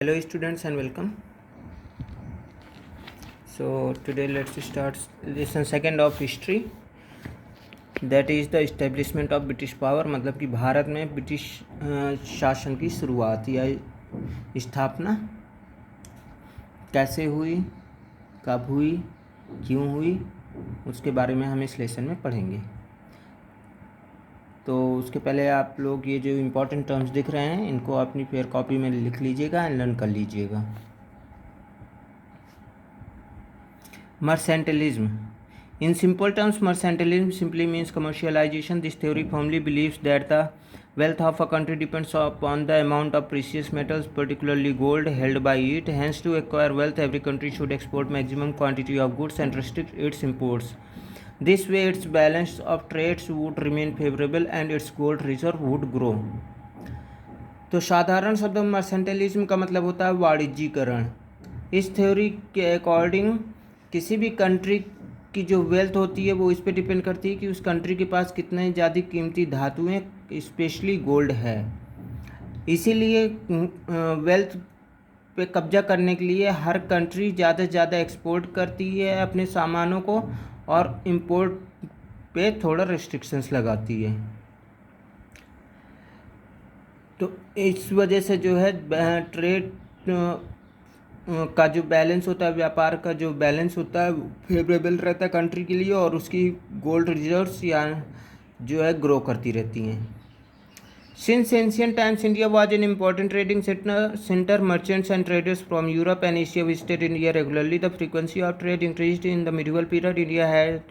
Hello students and welcome. So today let's start lesson second of history, that is the establishment of British power. मतलब कि भारत में British शासन की शुरुआत या स्थापना कैसे हुई, कब हुई, क्यों हुई, उसके बारे में हम इस लेसन में पढ़ेंगे। तो उसके पहले आप लोग ये जो इम्पोर्टेंट टर्म्स दिख रहे हैं इनको अपनी फेयर कॉपी में लिख लीजिएगा एंड लर्न कर लीजिएगा। Mercantilism. In simple terms, mercantilism simply means commercialization. This theory firmly believes that the wealth of a country depends upon the amount of precious metals, particularly gold, held by it. Hence, to acquire wealth, every country should export maximum quantity of goods and restrict its imports. This way, its balance of trades would remain favorable and its gold reserve would grow. तो साधारण शब्द में मर्सेंटलिज्म का मतलब होता है वाणिज्यीकरण। इस theory के अकॉर्डिंग किसी भी कंट्री की जो वेल्थ होती है वो इस पे डिपेंड करती है कि उस कंट्री के पास कितने ज़्यादा कीमती धातुएं स्पेशली गोल्ड है। इसीलिए वेल्थ पे कब्जा करने के लिए हर कंट्री ज़्यादा से ज़्यादा एक्सपोर्ट करती है अपने सामानों को और इंपोर्ट पे थोड़ा रिस्ट्रिक्शंस लगाती है। तो इस वजह से जो है ट्रेड का जो बैलेंस होता है, व्यापार का जो बैलेंस होता है फेवरेबल रहता है कंट्री के लिए और उसकी गोल्ड रिजर्व्स या जो है ग्रो करती रहती हैं। Since ancient times India was an important trading centre merchants and traders from Europe and Asia visited India regularly. The frequency of trade increased in the medieval period. India had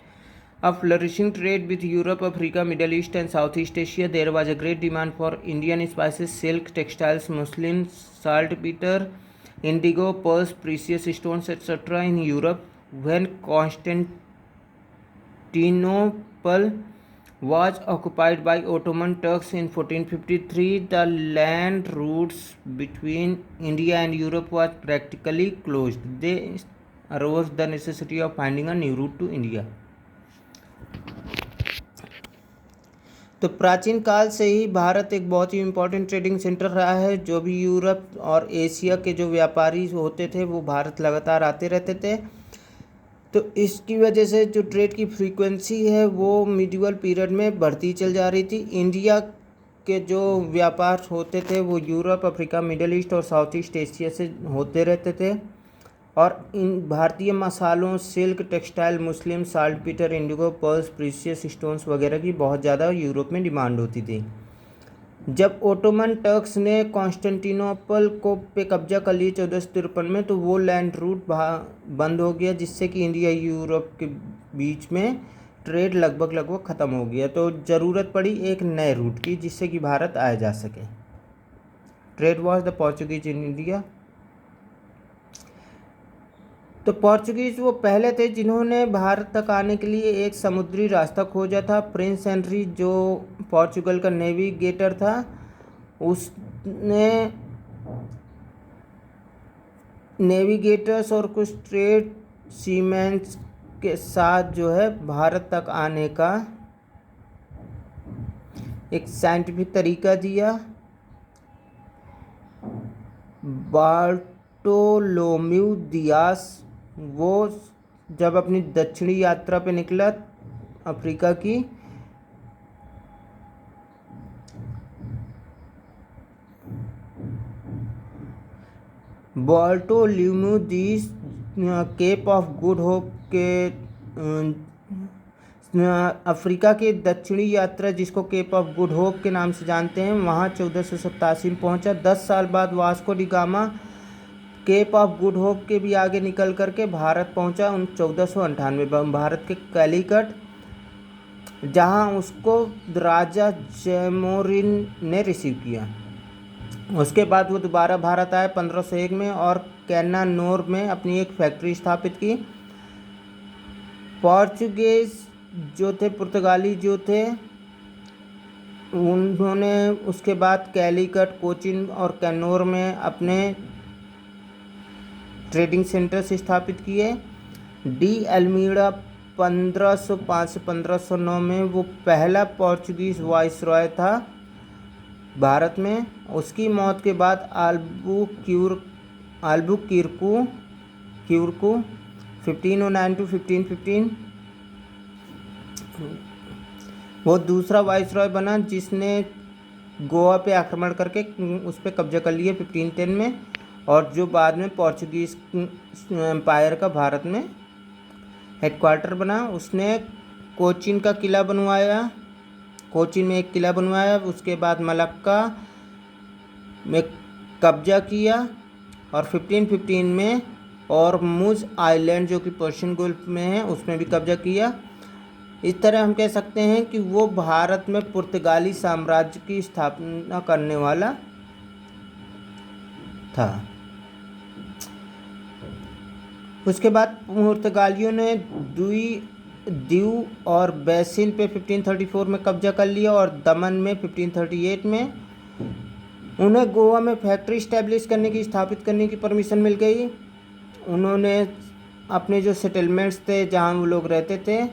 a flourishing trade with Europe, Africa, Middle East and Southeast Asia. There was a great demand for Indian spices, silk, textiles, muslin, saltpeter, indigo, pearls, precious stones, etc. in Europe. When Constantinople was occupied by Ottoman Turks in 1453, the land routes between India and Europe was practically closed. There arose the necessity of finding a new route to India. तो प्राचीन काल से ही भारत एक बहुत ही important trading centre रहा है। जो भी यूरोप और एशिया के जो व्यापारी होते थे वो भारत लगातार आते रहते थे। तो इसकी वजह से जो ट्रेड की फ्रीक्वेंसी है वो मिडिवल पीरियड में बढ़ती चल जा रही थी। इंडिया के जो व्यापार होते थे वो यूरोप, अफ्रीका, मिडल ईस्ट और साउथ ईस्ट एशिया से होते रहते थे और इन भारतीय मसालों, silk, textile, muslin, saltpetre, indigo, pearls, precious stones वगैरह की बहुत ज़्यादा यूरोप में डिमांड होती थी। जब ओटोमन टर्क्स ने कॉन्स्टेंटिनोपल को पे कब्जा कर लिया 1453 में, तो वो लैंड रूट बंद हो गया, जिससे कि इंडिया यूरोप के बीच में ट्रेड लगभग ख़त्म हो गया। तो ज़रूरत पड़ी एक नए रूट की जिससे कि भारत आया जा सके। Trade was the Portuguese in India. तो पोर्चुगीज़ वो पहले थे जिन्होंने भारत तक आने के लिए एक समुद्री रास्ता खोजा था। प्रिंस हेनरी जो पोर्चुगल का नेविगेटर था, उसने नेविगेटर्स और कुछ ट्रेड सीमेंस के साथ जो है भारत तक आने का एक साइंटिफिक तरीका दिया। बार्टोलोम्यू दियास वो जब अपनी दक्षिणी यात्रा पे निकला अफ्रीका की, Bartholomew Dias Cape of Good Hope के अफ्रीका के दक्षिणी यात्रा, जिसको केप ऑफ गुड होप के नाम से जानते हैं, वहाँ 1487 में पहुँचा। 10 साल बाद Vasco da Gama Cape of Good Hope के भी आगे निकल करके भारत पहुंचा 1498 में भारत के कैलीकट, जहां उसको राजा जैमोरिन ने रिसीव किया। उसके बाद वो दोबारा भारत आए 1501 में और कैनानोर में अपनी एक फैक्ट्री स्थापित की। पोर्चुगीज जो थे, पुर्तगाली जो थे, उन्होंने उसके बाद कैलीकट, कोचिन और कैनोर में अपने ट्रेडिंग सेंटर से स्थापित किए। डी अल्मीड़ा 1505 से 1509 में वो पहला पोर्चुगीज़ वाइसरॉय था भारत में। उसकी मौत के बाद अल्बुक्यूर्क अल्बुक्विर्कु 1509 to 1515। वो दूसरा वाइसरॉय बना जिसने गोवा पे आक्रमण करके उस पर कब्जा कर लिया 1510 में, और जो बाद में पोर्चुगीज एम्पायर का भारत में हेडक्वार्टर बना। उसने कोचीन का किला बनवाया, कोचीन में एक किला बनवाया। उसके बाद मलक्का में कब्जा किया और 1515 में ऑरमुज़ आइलैंड जो कि पर्शियन गल्फ में है उसमें भी कब्जा किया। इस तरह हम कह सकते हैं कि वो भारत में पुर्तगाली साम्राज्य की स्थापना करने वाला था। उसके बाद पुर्तगालियों ने दीव और बेसिन पे 1534 में कब्जा कर लिया और दमन में 1538 में। उन्हें गोवा में फैक्ट्री स्टैब्लिश करने की, स्थापित करने की परमिशन मिल गई। उन्होंने अपने जो सेटलमेंट्स थे जहाँ वो लोग रहते थे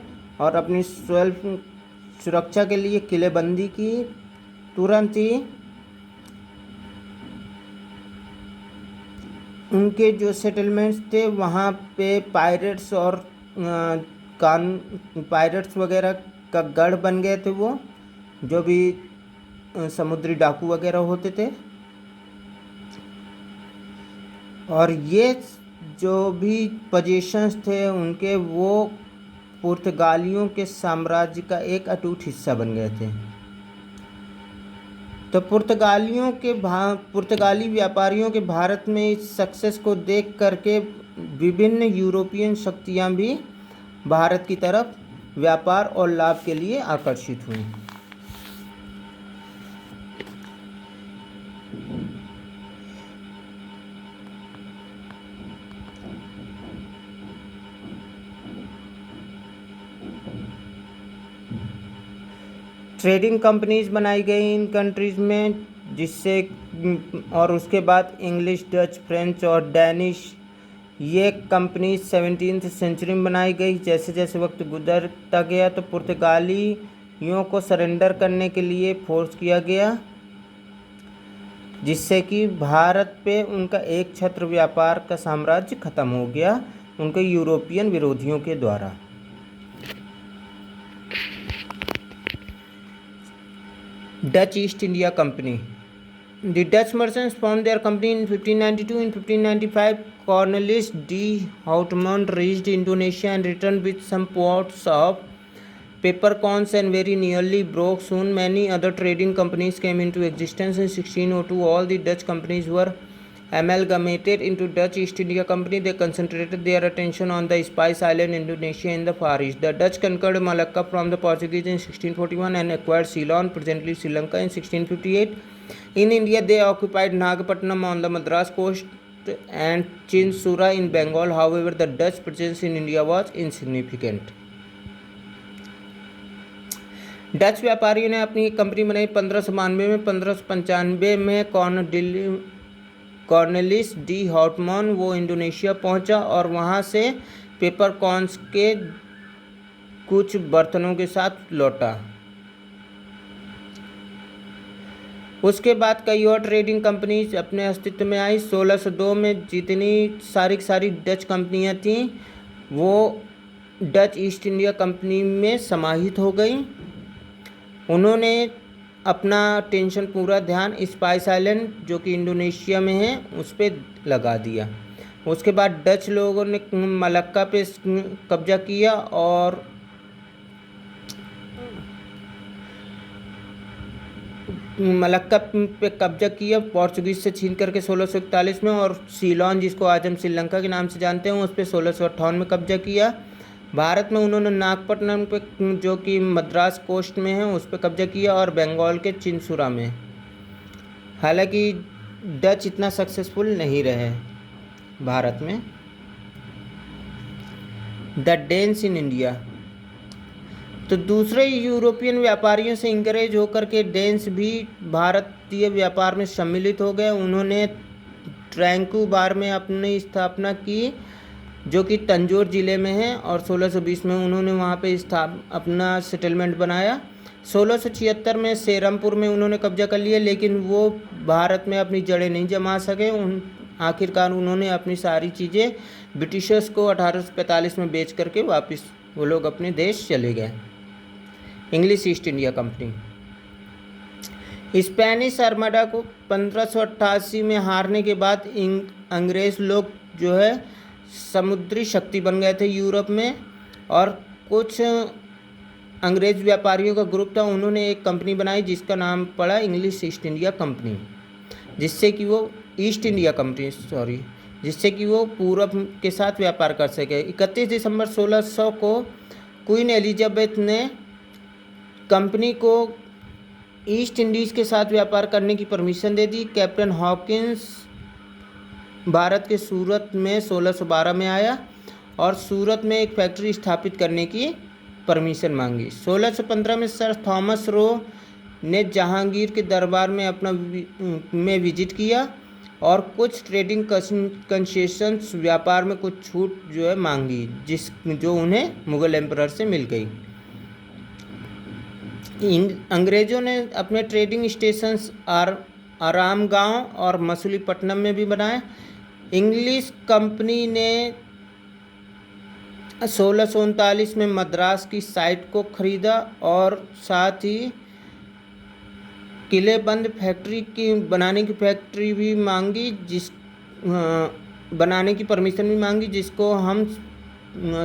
और अपनी सेल्फ सुरक्षा के लिए किलेबंदी की। तुरंत ही उनके जो सेटलमेंट्स थे वहाँ पे पायरेट्स और पायरेट्स वगैरह का गढ़ बन गए थे, वो जो भी समुद्री डाकू वगैरह होते थे। और ये जो भी पोजीशंस थे उनके, वो पुर्तगालियों के साम्राज्य का एक अटूट हिस्सा बन गए थे। तो पुर्तगाली व्यापारियों के भारत में इस सक्सेस को देख करके विभिन्न यूरोपियन शक्तियां भी भारत की तरफ व्यापार और लाभ के लिए आकर्षित हुई। ट्रेडिंग कंपनीज बनाई गई इन कंट्रीज़ में, जिससे और उसके बाद इंग्लिश, डच, फ्रेंच और डैनिश ये कंपनीज 17वीं सेंचुरी में बनाई गई। जैसे जैसे वक्त गुजरता गया तो पुर्तगालियों को सरेंडर करने के लिए फोर्स किया गया, जिससे कि भारत पे उनका एक छत्र व्यापार का साम्राज्य खत्म हो गया उनके यूरोपियन विरोधियों के द्वारा। Dutch East India Company. The Dutch merchants formed their company in 1592. In 1595, Cornelis de Houtman reached Indonesia and returned with some pots of peppercorns and very nearly broke. Soon many other trading companies came into existence. In 1602, all the Dutch companies were amalgamated into Dutch East India Company. They concentrated their attention on the Spice Island, Indonesia in the Far East. The Dutch conquered Malacca from the Portuguese in 1641 and acquired Ceylon, presently Sri Lanka, in 1658. In India, they occupied Nagapattinam on the Madras coast and Chinsura in Bengal. However, the Dutch presence in India was insignificant. Dutch व्यापारियों ने अपनी company बनाई 1592 में। 1595 में Cornelis de हॉटमैन वो Indonesia पहुंचा और वहां से पेपरकॉर्न्स के कुछ बर्तनों के साथ लौटा। उसके बाद कई और ट्रेडिंग कंपनीज अपने अस्तित्व में आई। 1602 में जितनी सारी डच कंपनियां थीं वो डच ईस्ट इंडिया कंपनी में समाहित हो गई। उन्होंने अपना टेंशन, पूरा ध्यान स्पाइस आइलैंड जो कि इंडोनेशिया में है उस पर लगा दिया। उसके बाद डच लोगों ने मलक्का पे कब्जा किया और पोर्चुगीज से छीन करके 1641 में, और सीलोन जिसको आज हम श्रीलंका के नाम से जानते हैं उस पर 1658 में कब्जा किया। भारत में उन्होंने नागपट्टनम पे जो कि मद्रास कोस्ट में है उस पर कब्जा किया और बंगाल के चिंसुरा में। हालांकि डच इतना सक्सेसफुल नहीं रहे भारत में। द डेन्स इन इंडिया, तो दूसरे यूरोपियन व्यापारियों से इंकरेज होकर के डेन्स भी भारतीय व्यापार में सम्मिलित हो गए। उन्होंने ट्रैंकुबार में अपनी स्थापना की जो कि तंजौर ज़िले में है, और 1620 में उन्होंने वहाँ पे अपना सेटलमेंट बनाया। 1676 में सेरमपुर में उन्होंने कब्जा कर लिया, लेकिन वो भारत में अपनी जड़ें नहीं जमा सके। आखिरकार उन्होंने अपनी सारी चीज़ें ब्रिटिशर्स को 1845 में बेच करके वापस वो लोग अपने देश चले गए। English east India company. Spanish armada को 1588 में हारने के बाद अंग्रेज़ लोग जो है समुद्री शक्ति बन गए थे यूरोप में, और कुछ अंग्रेज़ व्यापारियों का ग्रुप था, उन्होंने एक कंपनी बनाई जिसका नाम पड़ा इंग्लिश ईस्ट इंडिया कंपनी, जिससे कि वो पूरब के साथ व्यापार कर सके। 31 दिसंबर 1600 को क्वीन एलिजाबेथ ने कंपनी को ईस्ट इंडीज़ के साथ व्यापार करने की परमिशन दे दी। कैप्टन हॉकिंस भारत के सूरत में 1612 में आया और सूरत में एक फैक्ट्री स्थापित करने की परमिशन मांगी। 1615 में सर थॉमस रो ने जहांगीर के दरबार में विजिट किया और कुछ ट्रेडिंग कंसेशंस, व्यापार में कुछ छूट जो है मांगी, जो उन्हें मुगल एम्परर से मिल गई। अंग्रेज़ों ने अपने ट्रेडिंग स्टेशंस आराम गांव और मछलीपट्टनम में भी बनाए। इंग्लिश कंपनी ने 1639 में मद्रास की साइट को खरीदा और साथ ही किलेबंद बनाने की परमिशन भी मांगी, जिसको हम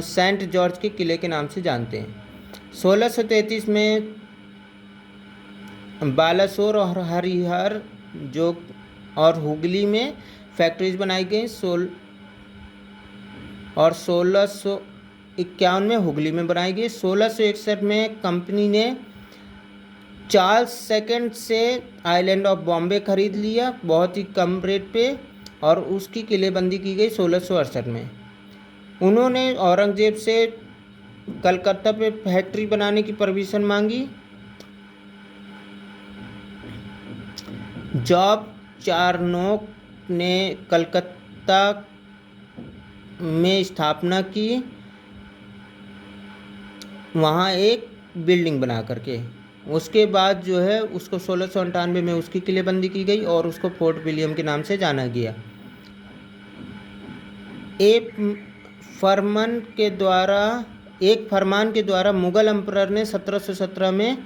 सेंट जॉर्ज के किले के नाम से जानते हैं। 1633 में बालासोर और हरिहर और हुगली में फैक्ट्रीज बनाई गई और 1651 में हुगली में बनाई गई। 1661 में कंपनी ने चार्ल्स सेकंड से आइलैंड ऑफ बॉम्बे खरीद लिया बहुत ही कम रेट पे, और उसकी किलेबंदी की गई 1668 में। उन्होंने औरंगजेब से कलकत्ता पे फैक्ट्री बनाने की परमिशन मांगी। जॉब चारनोक ने कलकत्ता में स्थापना की, वहाँ एक बिल्डिंग बना करके। उसके बाद जो है उसको 1698 में उसकी किलेबंदी की गई और उसको फोर्ट विलियम के नाम से जाना गया। एक फरमान के द्वारा मुगल एम्परर ने 1717 में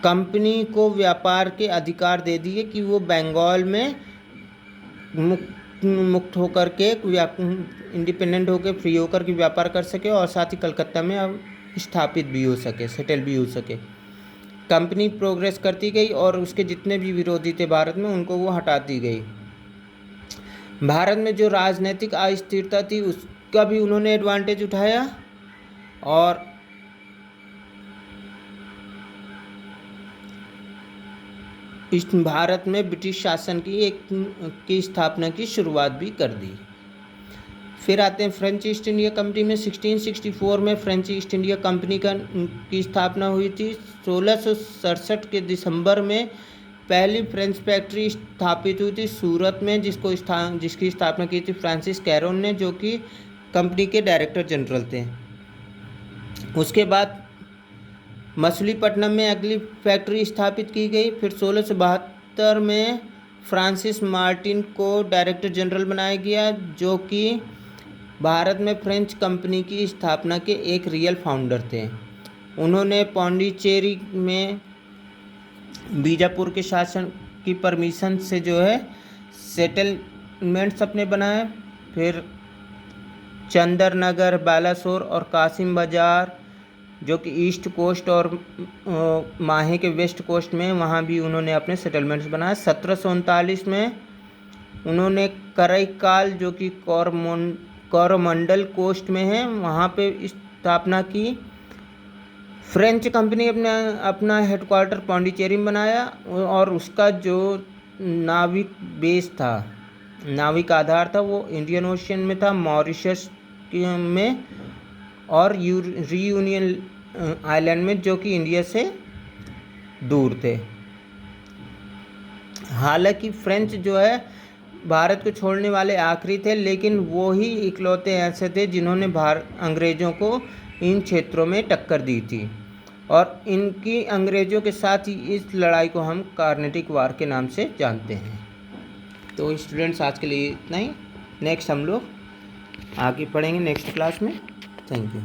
कंपनी को व्यापार के अधिकार दे दिए कि वो बंगाल में मुक्त होकर के इंडिपेंडेंट होकर फ्री होकर के व्यापार कर सके और साथ ही कलकत्ता में अब स्थापित भी हो सके, सेटल भी हो सके। कंपनी प्रोग्रेस करती गई और उसके जितने भी विरोधी थे भारत में उनको वो हटाती गई। भारत में जो राजनीतिक अस्थिरता थी उसका भी उन्होंने एडवांटेज उठाया और इस भारत में ब्रिटिश शासन की स्थापना की शुरुआत भी कर दी। फिर आते हैं फ्रेंच ईस्ट इंडिया कंपनी में। 1664 में फ्रेंच ईस्ट इंडिया कंपनी की स्थापना हुई थी। 1667 के दिसंबर में पहली फ्रेंच फैक्ट्री स्थापित हुई थी सूरत में, जिसकी स्थापना की थी फ्रांसिस कैरोन ने, जो कि कंपनी के डायरेक्टर जनरल थे। उसके बाद मछलीपट्टनम में अगली फैक्ट्री स्थापित की गई। फिर 1672 में फ्रांसिस मार्टिन को डायरेक्टर जनरल बनाया गया, जो कि भारत में फ्रेंच कंपनी की स्थापना के एक रियल फाउंडर थे। उन्होंने पौंडीचेरी में बीजापुर के शासन की परमिशन से जो है सेटलमेंट्स अपने बनाए। फिर चंदरनगर, बालासोर और कासिम बाजार जो कि ईस्ट कोस्ट और माहे के वेस्ट कोस्ट में, वहाँ भी उन्होंने अपने सेटलमेंट्स बनाए। 1739 में उन्होंने करईकाल जो कि कोरोमंडल कोस्ट में है, वहाँ पे स्थापना की। फ्रेंच कंपनी अपना हेडक्वार्टर पौंडीचेरी में बनाया और उसका जो नाविक आधार था वो इंडियन ओशियन में था, मॉरिशस में और रियूनियन आइलैंड में, जो कि इंडिया से दूर थे। हालांकि फ्रेंच जो है भारत को छोड़ने वाले आखिरी थे, लेकिन वो ही इकलौते ऐसे थे जिन्होंने अंग्रेज़ों को इन क्षेत्रों में टक्कर दी थी। और इनकी अंग्रेज़ों के साथ ही इस लड़ाई को हम कार्नेटिक वार के नाम से जानते हैं। तो स्टूडेंट्स आज के लिए इतना ही। नेक्स्ट हम लोग आगे पढ़ेंगे नेक्स्ट क्लास में। Thank you.